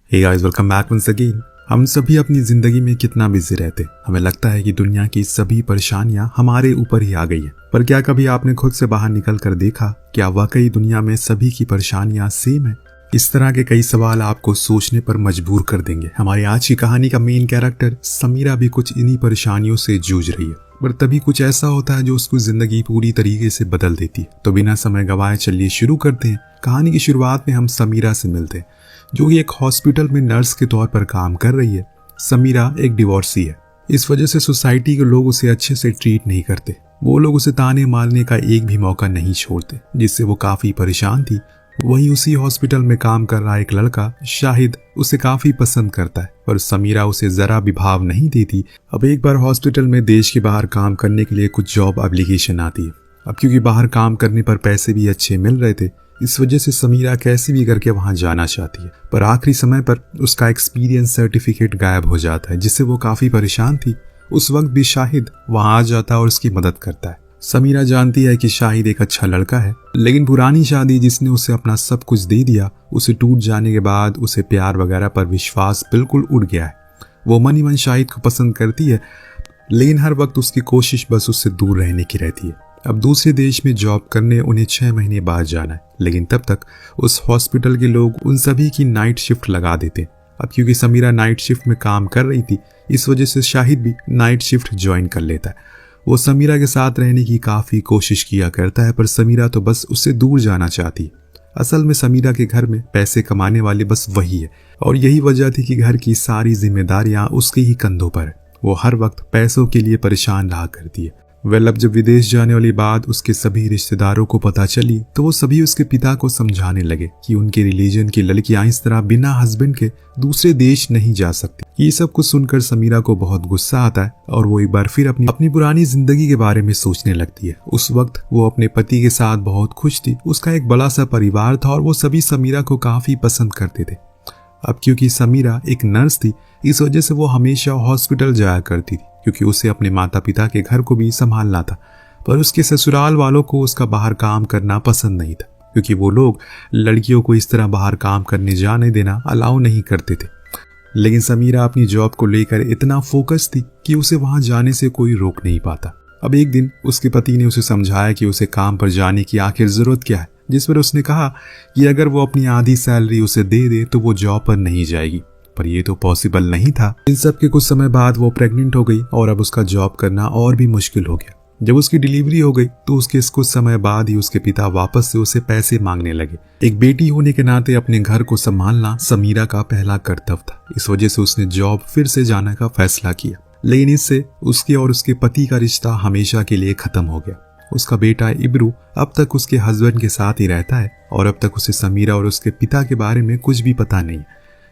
हे guys, welcome back once again. हम सभी अपनी जिंदगी में कितना बिजी रहते हैं। हमें लगता है कि दुनिया की सभी परेशानियां हमारे ऊपर ही आ गई हैं। पर क्या कभी आपने खुद से बाहर निकल कर देखा क्या वाकई दुनिया में सभी की परेशानियां सेम है? इस तरह के कई सवाल आपको सोचने पर मजबूर कर देंगे। हमारी आज की कहानी का मेन कैरेक्टर समीरा भी कुछ इन्हीं परेशानियों से जूझ रही है, पर तभी कुछ ऐसा होता है जो उसकी जिंदगी पूरी तरीके से बदल देती है। तो बिना समय गवाए चलिए शुरू करते हैं। कहानी की शुरुआत में हम समीरा से मिलते हैं, जो कि एक हॉस्पिटल में नर्स के तौर पर काम कर रही है। समीरा एक डिवोर्सी है। इस वजह से सोसाइटी के लोग उसे अच्छे से ट्रीट नहीं करते। वो लोग उसे ताने मारने का एक भी मौका नहीं छोड़ते, जिससे वो काफी परेशान थी। वहीं उसी हॉस्पिटल में काम कर रहा एक लड़का शाहिद उसे काफी पसंद करता है, पर समीरा उसे जरा भी भाव नहीं देती। अब एक बार हॉस्पिटल में देश के बाहर काम करने के लिए कुछ जॉब एप्लीकेशन आती है। अब क्योंकि बाहर काम करने पर पैसे भी अच्छे मिल रहे थे, इस वजह से समीरा कैसे भी करके वहां जाना चाहती है। पर आखिरी समय पर उसका एक्सपीरियंस सर्टिफिकेट गायब हो जाता है, जिससे वो काफी परेशान थी। उस वक्त भी शाहिद वहां आ जाता है और उसकी मदद करता है। समीरा जानती है कि शाहिद एक अच्छा लड़का है, लेकिन पुरानी शादी जिसने उसे अपना सब कुछ दे दिया, उसे टूट जाने के बाद उसे प्यार वगैरह पर विश्वास बिल्कुल उड़ गया है। वो मन ही मन शाहिद को पसंद करती है, लेकिन हर वक्त उसकी कोशिश बस उससे दूर रहने की रहती है। अब दूसरे देश में जॉब करने उन्हें 6 महीने बाद जाना है, लेकिन तब तक उस हॉस्पिटल के लोग उन सभी की नाइट शिफ्ट लगा देते। अब क्योंकि समीरा नाइट शिफ्ट में काम कर रही थी, इस वजह से शाहिद भी नाइट शिफ्ट ज्वाइन कर लेता है। वो समीरा के साथ रहने की काफी कोशिश किया करता है, पर समीरा तो बस उससे दूर जाना चाहती है। असल में समीरा के घर में पैसे कमाने वाले बस वही है, और यही वजह थी कि घर की सारी जिम्मेदारियां उसके ही कंधों पर है। वो हर वक्त पैसों के लिए परेशान रहा करती है। अब जब विदेश जाने वाली बात उसके सभी रिश्तेदारों को पता चली, तो वो सभी उसके पिता को समझाने लगे कि उनके रिलीजन की लड़कियां इस तरह बिना हस्बैंड के दूसरे देश नहीं जा सकती। ये सब कुछ सुनकर समीरा को बहुत गुस्सा आता है और वो एक बार फिर अपनी पुरानी जिंदगी के बारे में सोचने लगती है। उस वक्त वो अपने पति के साथ बहुत खुश थी। उसका एक बड़ा सा परिवार था और वो सभी समीरा को काफी पसंद करते थे। अब क्योंकि समीरा एक नर्स थी, इस वजह से वो हमेशा हॉस्पिटल जाया करती थी, क्योंकि उसे अपने माता पिता के घर को भी संभालना था। पर उसके ससुराल वालों को उसका बाहर काम करना पसंद नहीं था, क्योंकि वो लोग लड़कियों को इस तरह बाहर काम करने जाने देना अलाउ नहीं करते थे। लेकिन समीरा अपनी जॉब को लेकर इतना फोकस थी कि उसे वहां जाने से कोई रोक नहीं पाता। अब एक दिन उसके पति ने उसे समझाया कि उसे काम पर जाने की आखिर जरूरत क्या है, जिस पर उसने कहा कि अगर वो अपनी आधी सैलरी उसे दे दे तो वो जॉब पर नहीं जाएगी। पर ये तो पॉसिबल नहीं था। इन सब के कुछ समय बाद वो प्रेग्नेंट हो गई और अब उसका जॉब करना और भी मुश्किल हो गया। जब उसकी डिलीवरी हो गई तो उसके कुछ समय बाद ही उसके पिता वापस से उसे पैसे मांगने लगे। एक बेटी होने के नाते अपने घर को संभालना समीरा का पहला कर्तव्य था। इस वजह से उसने जॉब फिर से जाने का फैसला किया, लेकिन इससे उसके और उसके पति का रिश्ता हमेशा के लिए खत्म हो गया। उसका बेटा इब्रू अब तक उसके हस्बैंड के साथ ही रहता है और अब तक उसे समीरा और उसके पिता के बारे में कुछ भी पता नहीं।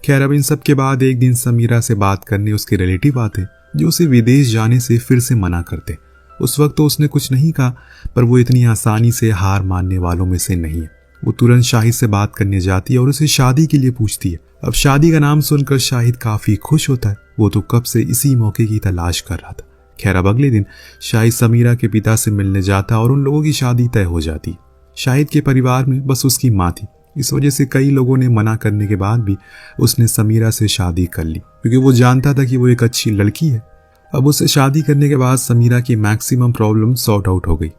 खैर, अब इन सब के बाद एक दिन समीरा से बात करने उसके रिलेटिव आते, जो उसे विदेश जाने से फिर से मना करते। उस वक्त तो उसने कुछ नहीं कहा, पर वो इतनी आसानी से हार मानने वालों में से नहीं है। वो तुरंत शाहिद से बात करने जाती है और उसे शादी के लिए पूछती है। अब शादी का नाम सुनकर शाहिद काफी खुश होता है। वो तो कब से इसी मौके की तलाश कर रहा था। खैर, अब अगले दिन शाहिद समीरा के पिता से मिलने जाता और उन लोगों की शादी तय हो जाती। शाहिद के परिवार में बस उसकी माँ थी। इस वजह से कई लोगों ने मना करने के बाद भी उसने समीरा से शादी कर ली, क्योंकि वो जानता था कि वो एक अच्छी लड़की है। अब उससे शादी करने के बाद समीरा की मैक्सिमम प्रॉब्लम सॉर्ट आउट हो गई।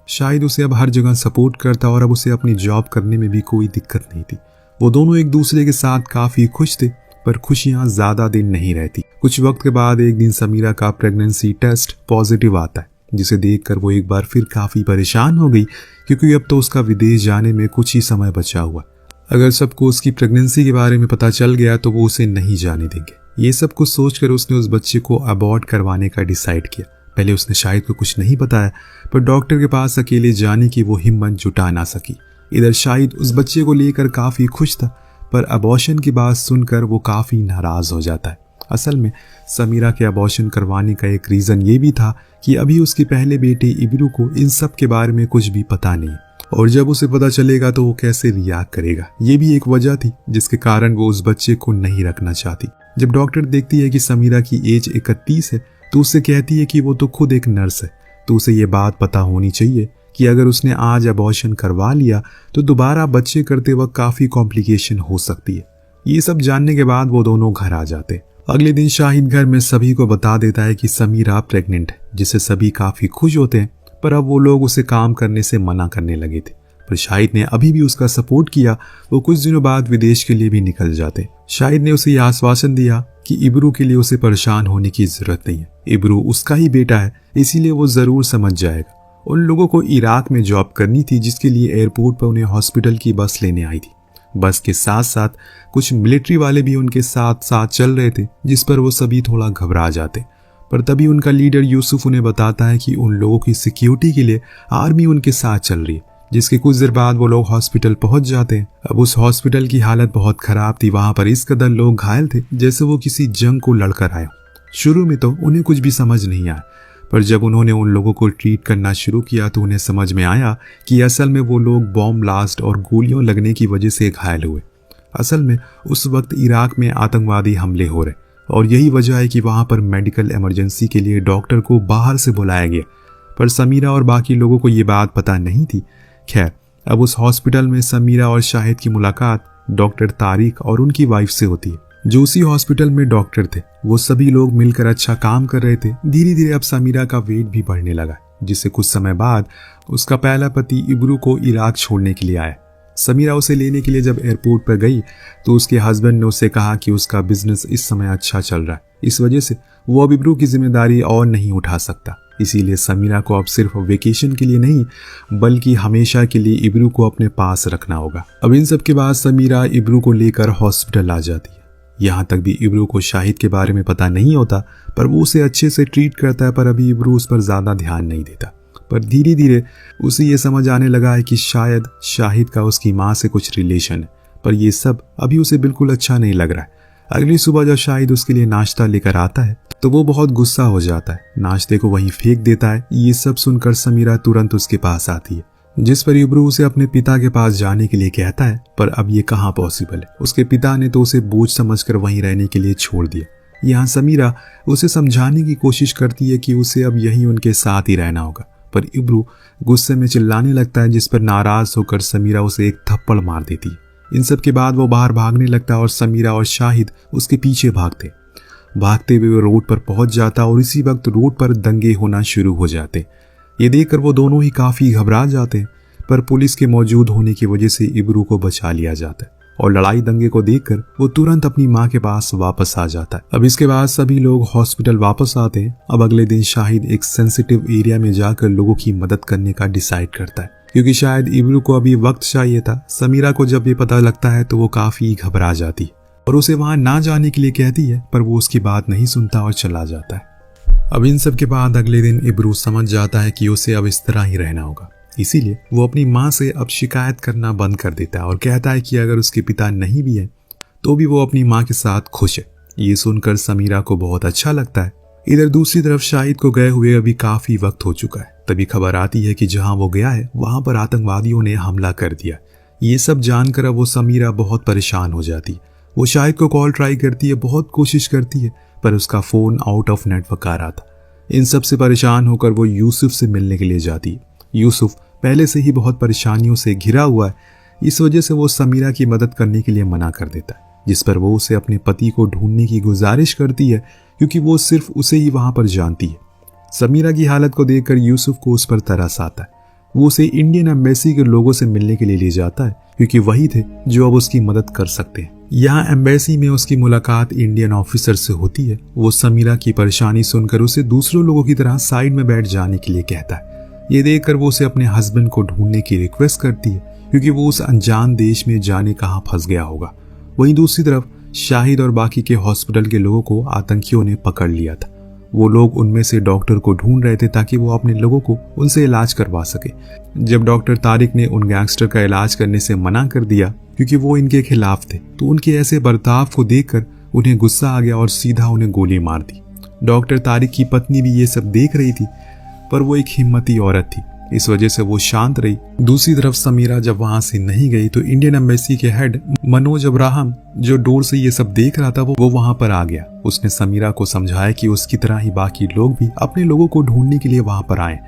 शाहिद उसे अब हर जगह सपोर्ट करता और अब उसे अपनी जॉब करने में भी कोई दिक्कत नहीं थी। वो दोनों एक दूसरे के साथ काफी खुश थे, पर खुशियां ज्यादा दिन नहीं रहती। कुछ वक्त के बाद एक दिन समीरा का प्रेगनेंसी टेस्ट पॉजिटिव आता है, जिसे देखकर वो एक बार फिर काफी परेशान हो गई, क्योंकि अब तो उसका विदेश जाने में कुछ ही समय बचा हुआ। अगर सबको उसकी प्रेगनेंसी के बारे में पता चल गया तो वो उसे नहीं जाने देंगे। ये सब कुछ सोचकर उसने उस बच्चे को अबॉर्ट करवाने का डिसाइड किया। पहले उसने शाहिद को कुछ नहीं बताया, पर डॉक्टर के पास अकेले जाने की वो हिम्मत जुटा ना सकी। इधर शाहिद उस बच्चे को लेकर काफी खुश था, पर अबॉर्शन की बात सुनकर वो काफी नाराज हो जाता है। असल में समीरा के अबॉर्शन करवाने का एक रीजन ये भी था कि अभी उसके पहले बेटे इब्रू को इन सब के बारे में कुछ भी पता नहीं, और जब उसे पता चलेगा तो वो कैसे रिएक्ट करेगा। ये भी एक वजह थी जिसके कारण वो उस बच्चे को नहीं रखना चाहती। जब डॉक्टर देखती है कि समीरा की एज 31 है, तो उससे कहती है कि वो तो खुद एक नर्स है, तो उसे ये बात पता होनी चाहिए कि अगर उसने आज अबॉर्शन करवा लिया तो दोबारा बच्चे करते वक्त काफी कॉम्प्लिकेशन हो सकती है। ये सब जानने के बाद वो दोनों घर आ जाते। अगले दिन शाहिद घर में सभी को बता देता है कि समीरा प्रेग्नेंट है, जिससे सभी काफी खुश होते हैं। पर अब वो लोग उसे काम करने से मना करने लगे थे, पर शाहिद ने अभी भी उसका सपोर्ट किया। वो कुछ दिनों बाद विदेश के लिए भी निकल जाते। शाहिद ने उसे यह आश्वासन दिया कि इब्रू के लिए उसे परेशान होने की जरूरत नहीं है, इब्रू उसका ही बेटा है, इसीलिए वो जरूर समझ जाएगा। उन लोगों को इराक में जॉब करनी थी, जिसके लिए एयरपोर्ट पर उन्हें हॉस्पिटल की बस लेने आई थी। बस के साथ साथ कुछ मिलिट्री वाले भी उनके साथ साथ चल रहे थे, जिस पर वो सभी थोड़ा घबरा जाते। पर तभी उनका लीडर यूसुफ उन्हें बताता है कि उन लोगों की सिक्योरिटी के लिए आर्मी उनके साथ चल रही है, जिसके कुछ देर बाद वो लोग हॉस्पिटल पहुंच जाते हैं। अब उस हॉस्पिटल की हालत बहुत खराब थी, वहां पर इस कदर लोग घायल थे जैसे वो किसी जंग को लड़कर आए। शुरू में तो उन्हें कुछ भी समझ नहीं आया, पर जब उन्होंने उन लोगों को ट्रीट करना शुरू किया तो उन्हें समझ में आया कि असल में वो लोग बॉम्ब ब्लास्ट और गोलियों लगने की वजह से घायल हुए। असल में उस वक्त इराक में आतंकवादी हमले हो रहे और यही वजह है कि वहां पर मेडिकल इमरजेंसी के लिए डॉक्टर को बाहर से बुलाया गया। पर समीरा और बाकी लोगों को ये बात पता नहीं थी। खैर, अब उस हॉस्पिटल में समीरा और शाहिद की मुलाकात डॉक्टर तारिक और उनकी वाइफ से होती है, जो उसी हॉस्पिटल में डॉक्टर थे। वो सभी लोग मिलकर अच्छा काम कर रहे थे। धीरे धीरे अब समीरा का वेट भी बढ़ने लगा, जिससे कुछ समय बाद उसका पहला पति इब्रू को इराक छोड़ने के लिए आया। समीरा उसे लेने के लिए जब एयरपोर्ट पर गई तो उसके हस्बैंड ने उसे कहा कि उसका बिजनेस इस समय अच्छा चल रहा है, इस वजह से वो अब इब्रू की जिम्मेदारी और नहीं उठा सकता। इसीलिए समीरा को अब सिर्फ वेकेशन के लिए नहीं बल्कि हमेशा के लिए इब्रू को अपने पास रखना होगा। अब इन सब के बाद समीरा इब्रू को लेकर हॉस्पिटल आ जाती है। यहाँ तक भी इब्रू को शाहिद के बारे में पता नहीं होता, पर वो उसे अच्छे से ट्रीट करता है। पर अभी इब्रू उस पर ज्यादा ध्यान नहीं देता। पर धीरे धीरे उसे ये समझ आने लगा है कि शायद शाहिद का उसकी माँ से कुछ रिलेशन है, पर ये सब अभी उसे बिल्कुल अच्छा नहीं लग रहा है। अगली सुबह जब शाहिद उसके लिए नाश्ता लेकर आता है तो वो बहुत गुस्सा हो जाता है, नाश्ते को वहीं फेंक देता है। ये सब सुनकर समीरा तुरंत उसके पास आती है, जिस पर इब्रू उसे अपने पिता के पास जाने के लिए कहता है। पर अब ये कहाँ पॉसिबल है, उसके पिता ने तो उसे बोझ समझकर वहीं रहने के लिए छोड़ दिया। यहाँ समीरा उसे समझाने की कोशिश करती है कि उसे अब यहीं उनके साथ ही रहना होगा, पर इब्रू गुस्से में चिल्लाने लगता है, जिस पर नाराज होकर समीरा उसे एक थप्पड़ मार देती है। इन सब के बाद वो बाहर भागने लगता है और समीरा और शाहिद उसके पीछे भागते हुए वो रोड पर पहुंच जाता और इसी वक्त रोड पर दंगे होना शुरू हो जाते। ये देखकर वो दोनों ही काफी घबरा जाते, पर पुलिस के मौजूद होने की वजह से इब्रू को बचा लिया जाता है और लड़ाई दंगे को देखकर वो तुरंत अपनी माँ के पास वापस आ जाता है। अब इसके बाद सभी लोग हॉस्पिटल वापस आते हैं। अब अगले दिन शाहिद एक सेंसिटिव एरिया में जाकर लोगों की मदद करने का डिसाइड करता है, क्योंकि शायद इब्रू को अभी वक्त चाहिए था। समीरा को जब ये पता लगता है तो वो काफी घबरा जाती है और उसे वहां ना जाने के लिए कहती है, पर वो उसकी बात नहीं सुनता और चला जाता है। अब इन सब के बाद अगले दिन इब्रू समझ जाता है कि उसे अब इस तरह ही रहना होगा, इसीलिए वो अपनी माँ से अब शिकायत करना बंद कर देता है और कहता है कि अगर उसके पिता नहीं भी है तो भी वो अपनी माँ के साथ खुश है। ये सुनकर समीरा को बहुत अच्छा लगता है। इधर दूसरी तरफ शाहिद को गए हुए अभी काफी वक्त हो चुका है। तभी खबर आती है कि जहां वो गया है वहां पर आतंकवादियों ने हमला कर दिया। ये सब जानकर अब वो समीरा बहुत परेशान हो जाती है। वो शाहिद को कॉल ट्राई करती है, बहुत कोशिश करती है, पर उसका फोन आउट ऑफ नेटवर्क आ रहा था। इन सब से परेशान होकर वो यूसुफ से मिलने के लिए जाती है। यूसुफ पहले से ही बहुत परेशानियों से घिरा हुआ है, इस वजह से वो समीरा की मदद करने के लिए मना कर देता है, जिस पर वो उसे अपने पति को ढूंढने की गुजारिश करती है, क्योंकि वो सिर्फ उसे ही वहां पर जानती है। समीरा की हालत को देखकर यूसुफ को उस पर तरस आता है। वो उसे इंडियन एम्बेसी के लोगों से मिलने के लिए ले जाता है, क्योंकि वही थे जो अब उसकी मदद कर सकते हैं। यहाँ एम्बेसी में उसकी मुलाकात इंडियन ऑफिसर से होती है। वो समीरा की परेशानी सुनकर उसे दूसरों लोगों की तरह साइड में बैठ जाने के लिए कहता है। ये देखकर वो उसे अपने हस्बैंड को ढूंढने की रिक्वेस्ट करती है, क्योंकि वो उस अनजान देश में जाने कहाँ फंस गया होगा। वहीं दूसरी तरफ शाहिद और बाकी के हॉस्पिटल के लोगों को आतंकियों ने पकड़ लिया था। वो लोग उनमें से डॉक्टर को ढूंढ रहे थे ताकि वो अपने लोगों को उनसे इलाज करवा सके। जब डॉक्टर तारिक ने उन गैंगस्टर का इलाज करने से मना कर दिया क्योंकि वो इनके खिलाफ थे, तो उनके ऐसे बर्ताव को देखकर उन्हें गुस्सा आ गया और सीधा उन्हें गोली मार दी। डॉक्टर तारिक की पत्नी भी ये सब देख रही थी, पर वो एक हिम्मती औरत थी, इस वजह से वो शांत रही। दूसरी तरफ समीरा जब वहां से नहीं गई तो इंडियन एम्बेसी के हेड मनोज अब्राहम, जो डोर से ये सब देख रहा था, वो वहां पर आ गया। उसने समीरा को समझाया कि उसकी तरह ही बाकी लोग भी अपने लोगों को ढूंढने के लिए वहां पर आए,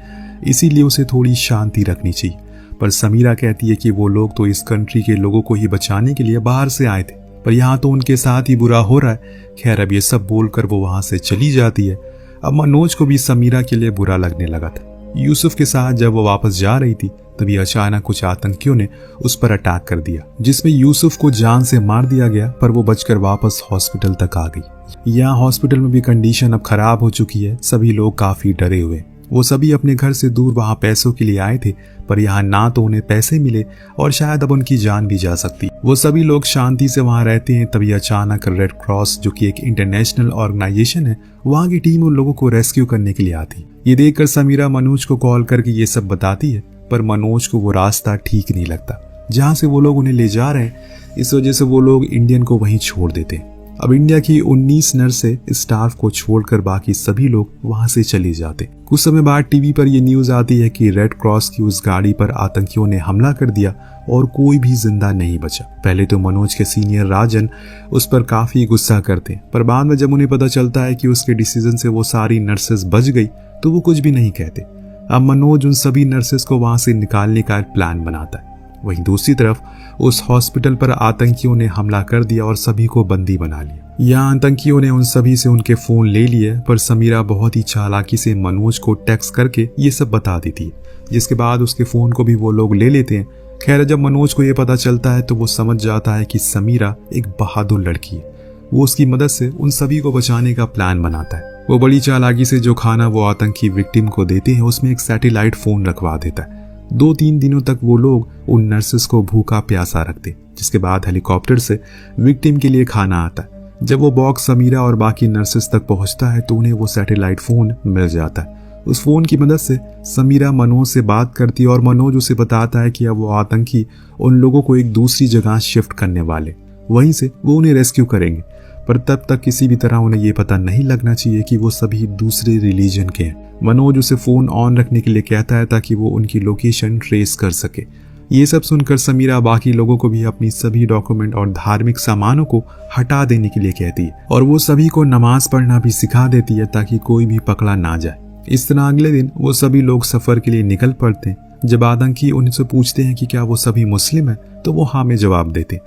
इसीलिए उसे थोड़ी शांति रखनी चाहिए। पर समीरा कहती है कि वो लोग तो इस कंट्री के लोगों को ही बचाने के लिए बाहर से आए थे, पर यहाँ तो उनके साथ ही बुरा हो रहा है। खैर, अब ये सब बोलकर वो वहां से चली जाती है। अब मनोज को भी समीरा के लिए बुरा लगने लगा था। यूसुफ के साथ जब वो वापस जा रही थी तभी अचानक कुछ आतंकियों ने उस पर अटैक कर दिया, जिसमें यूसुफ को जान से मार दिया गया, पर वो बचकर वापस हॉस्पिटल तक आ गई। यहाँ हॉस्पिटल में भी कंडीशन अब खराब हो चुकी है। सभी लोग काफी डरे हुए। वो सभी अपने घर से दूर वहां पैसों के लिए आए थे, पर यहाँ ना तो उन्हें पैसे मिले और शायद अब उनकी जान भी जा सकती। वो सभी लोग शांति से वहां रहते हैं, तभी अचानक रेड क्रॉस, जो कि एक इंटरनेशनल ऑर्गेनाइजेशन है, वहां की टीम उन लोगों को रेस्क्यू करने के लिए आती। ये देखकर समीरा मनोज को कॉल करके ये सब बताती है, पर मनोज को वो रास्ता ठीक नहीं लगता जहां से वो लोग उन्हें ले जा रहे हैं। इस वजह से वो लोग इंडियन को वहीं छोड़ देते हैं। अब इंडिया की 19 नर्सें स्टाफ को छोड़कर बाकी सभी लोग वहां से चले जाते। कुछ समय बाद टीवी पर यह न्यूज आती है कि रेड क्रॉस की उस गाड़ी पर आतंकियों ने हमला कर दिया और कोई भी जिंदा नहीं बचा। पहले तो मनोज के सीनियर राजन उस पर काफी गुस्सा करते, पर बाद में जब उन्हें पता चलता है कि उसके डिसीजन से वो सारी नर्सेस बच गई तो वो कुछ भी नहीं कहते। अब मनोज उन सभी नर्सेस को वहां से निकालने का प्लान बनाता है। वहीं दूसरी तरफ उस हॉस्पिटल पर आतंकियों ने हमला कर दिया और सभी को बंदी बना लिया। यहाँ आतंकियों ने उन सभी से उनके फोन ले लिए, पर समीरा बहुत ही चालाकी से मनोज को टेक्स्ट करके ये सब बता देती है, जिसके बाद उसके फोन को भी वो लोग ले लेते हैं। खैर, जब मनोज को ये पता चलता है तो वो समझ जाता है कि समीरा एक बहादुर लड़की है। वो उसकी मदद से उन सभी को बचाने का प्लान बनाता है। वो बड़ी चालाकी से जो खाना वो आतंकी विक्टिम को देते हैं उसमें एक सैटेलाइट फोन रखवा देता है। 2-3 दिनों तक वो लोग उन नर्सेस को भूखा प्यासा रखते, जिसके बाद हेलीकॉप्टर से विक्टिम के लिए खाना आता है। जब वो बॉक्स समीरा और बाकी नर्सेस तक पहुंचता है तो उन्हें वो सैटेलाइट फोन मिल जाता है। उस फोन की मदद से समीरा मनोज से बात करती है और मनोज उसे बताता है कि अब वो आतंकी उन लोगों को एक दूसरी जगह शिफ्ट करने वाले, वहीं से वो उन्हें रेस्क्यू करेंगे। पर तब तक किसी भी तरह उन्हें ये पता नहीं लगना चाहिए कि वो सभी दूसरे रिलीजन के हैं। मनोज उसे फोन ऑन रखने के लिए कहता है ताकि वो उनकी लोकेशन ट्रेस कर सके। ये सब सुनकर समीरा बाकी लोगों को भी अपनी सभी डॉक्यूमेंट और धार्मिक सामानों को हटा देने के लिए कहती है और वो सभी को नमाज पढ़ना भी सिखा देती है ताकि कोई भी पकड़ा ना जाए। इस तरह अगले दिन वो सभी लोग सफर के लिए निकल पड़ते हैं। जब आतंकी उनसे पूछते हैं कि क्या वो सभी मुस्लिम हैं तो वो हाँ में जवाब देते।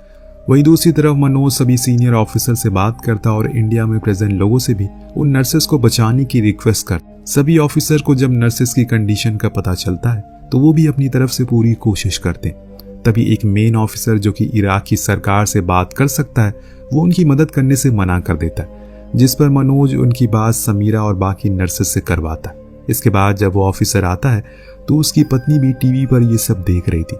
वहीं दूसरी तरफ मनोज सभी सीनियर ऑफिसर से बात करता और इंडिया में प्रेजेंट लोगों से भी उन नर्सेस को बचाने की रिक्वेस्ट कर। सभी ऑफिसर को जब नर्सेस की कंडीशन का पता चलता है तो वो भी अपनी तरफ से पूरी कोशिश करते हैं। तभी एक मेन ऑफिसर जो कि इराक की सरकार से बात कर सकता है वो उनकी मदद करने से मना कर देता है, जिस पर मनोज उनकी बात समीरा और बाकी नर्सेस से करवाता है। इसके बाद जब वो ऑफिसर आता है तो उसकी पत्नी भी टीवी पर ये सब देख रही थी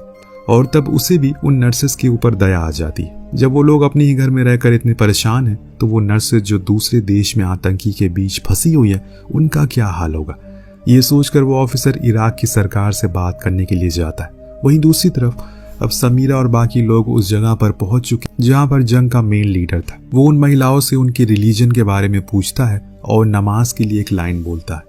और तब उसे भी उन नर्सेस के ऊपर दया आ जाती है। जब वो लोग अपने ही घर में रहकर इतने परेशान हैं तो वो नर्सेस जो दूसरे देश में आतंकी के बीच फंसी हुई है उनका क्या हाल होगा, ये सोचकर वो ऑफिसर इराक की सरकार से बात करने के लिए जाता है। वहीं दूसरी तरफ अब समीरा और बाकी लोग उस जगह पर पहुंच चुके जहां पर जंग का मेन लीडर था। वो उन महिलाओं से उनके रिलीजन के बारे में पूछता है और नमाज के लिए एक लाइन बोलता है,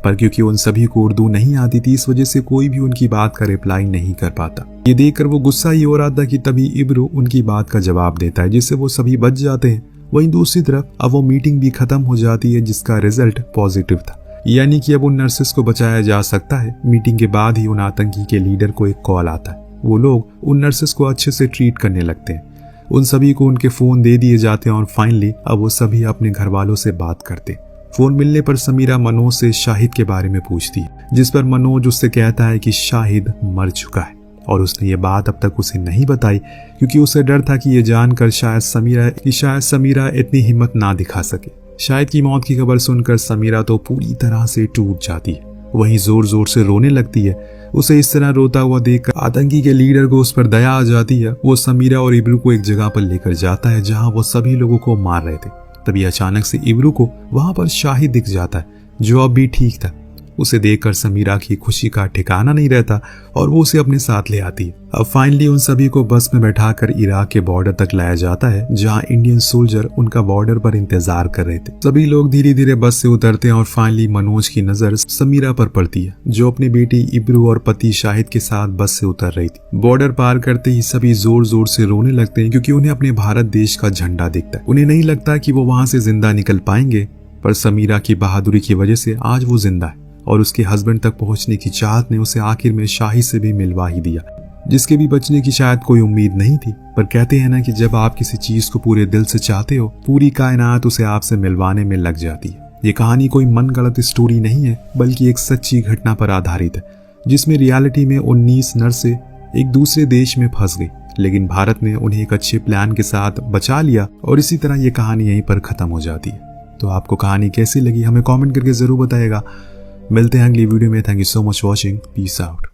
पर क्योंकि उन सभी को उर्दू नहीं आती थी इस वजह से कोई भी उनकी बात का रिप्लाई नहीं कर पाता। ये देखकर वो गुस्सा ही हो रहा था कि तभी इब्रू उनकी बात का जवाब देता है, जिससे वो सभी बच जाते हैं। वहीं दूसरी तरफ अब वो मीटिंग भी खत्म हो जाती है जिसका रिजल्ट पॉजिटिव था, यानी कि अब उन नर्सेस को बचाया जा सकता है। मीटिंग के बाद ही उन आतंकी के लीडर को एक कॉल आता है। वो लोग उन नर्सेस को अच्छे से ट्रीट करने लगते हैं। उन सभी को उनके फोन दे दिए जाते हैं और फाइनली अब वो सभी अपने घर वालों से बात करते हैं। फोन मिलने पर समीरा मनोज से शाहिद के बारे में पूछती है, जिस पर मनोज उससे कहता है कि शाहिद मर चुका है और उसने ये बात अब तक उसे नहीं बताई क्योंकि उसे डर था कि ये जानकर शायद समीरा इतनी हिम्मत ना दिखा सके। शाहिद की मौत की खबर सुनकर समीरा तो पूरी तरह से टूट जाती है, वहीं जोर जोर से रोने लगती है। उसे इस तरह रोता हुआ देखकर आतंकी के लीडर को उस पर दया आ जाती है। वो समीरा और इब्रू को एक जगह पर लेकर जाता है जहां वो सभी लोगों को मार रहे थे। तभी अचानक से इब्रू को वहां पर शाहिद दिख जाता है जो अब भी ठीक था। उसे देखकर समीरा की खुशी का ठिकाना नहीं रहता और वो उसे अपने साथ ले आती है। अब फाइनली उन सभी को बस में बैठाकर इराक के बॉर्डर तक लाया जाता है जहां इंडियन सोल्जर उनका बॉर्डर पर इंतजार कर रहे थे। सभी लोग धीरे धीरे बस से उतरते हैं और फाइनली मनोज की नजर समीरा पर पड़ती है जो अपनी बेटी इब्रू और पति शाहिद के साथ बस से उतर रही थी। बॉर्डर पार करते ही सभी जोर जोर से रोने लगते हैं क्योंकि उन्हें अपने भारत देश का झंडा दिखता है। उन्हें नहीं लगता कि वो वहां से जिंदा निकल पाएंगे, पर समीरा की बहादुरी की वजह से आज वो जिंदा है और उसके हस्बैंड तक पहुंचने की चाहत ने उसे आखिर में शाहिद से भी मिलवा ही दिया। जिसके भी बचने की शायद कोई उम्मीद नहीं थी। पर कहते हैं ना कि जब आप किसी चीज को पूरे दिल से चाहते हो, पूरी कायनात उसे आपसे मिलवाने में लग जाती है। ये कहानी कोई मनगढ़ंत स्टोरी नहीं है, बल्कि एक सच्ची घटना पर आधारित है, जिसमें रियलिटी में 19 नर्सें एक दूसरे देश में फंस गई, लेकिन भारत ने उन्हें एक अच्छे प्लान के साथ बचा लिया और इसी तरह ये कहानी यहीं पर खत्म हो जाती है। तो आपको कहानी कैसी लगी हमें कमेंट करके जरूर बताइएगा। मिलते हैं अगली वीडियो में। Thank you so much watching. Peace out.